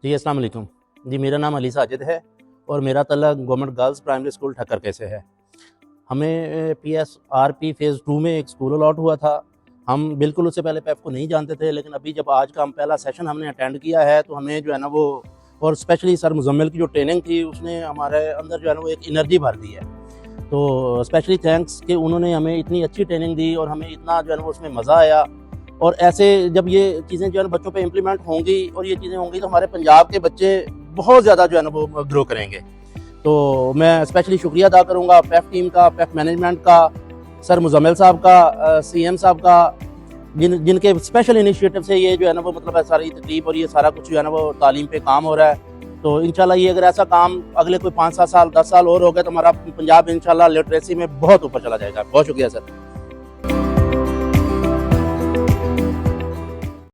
जी अस्सलाम वालेकुम। जी मेरा नाम अली साजिद है और मेरा तल्लुक़ government girls primary school Thakkar से है। हमें PSRP फ़ेज़ 2 में एक स्कूल अलॉट हुआ था। हम बिल्कुल उससे पहले PEF को नहीं जानते थे, लेकिन अभी जब आज का हम पहला सेशन हमने अटेंड किया है तो हमें जो है ना वो, और स्पेशली सर मुज़म्मिल की जो ट्रेनिंग थी उसने हमारे अंदर जो है ना वो एक एनर्जी भर दी है। तो स्पेशली थैंक्स कि उन्होंने हमें इतनी अच्छी ट्रेनिंग दी और हमें इतना जो है ना वो उसमें मज़ा आया। और ऐसे जब ये चीज़ें जो है ना बच्चों पे इम्प्लीमेंट होंगी और ये चीज़ें होंगी तो हमारे पंजाब के बच्चे बहुत ज़्यादा जो है ना वो ग्रो करेंगे। तो मैं स्पेशली शुक्रिया अदा करूँगा PEF टीम का, PEF मैनेजमेंट का, सर मुज़म्मिल साहब का, CM साहब का, जिनके स्पेशल इनिशिएटिव से ये जो है ना वो मतलब सारी तकलीफ और ये सारा कुछ जो है ना वो तालीम पे काम हो रहा है। तो इंशाल्लाह ये अगर ऐसा काम अगले कोई 5-7 साल 10 साल और हो गया तो हमारा पंजाब इंशाल्लाह लिटरेसी में बहुत ऊपर चला जाएगा। बहुत शुक्रिया सर।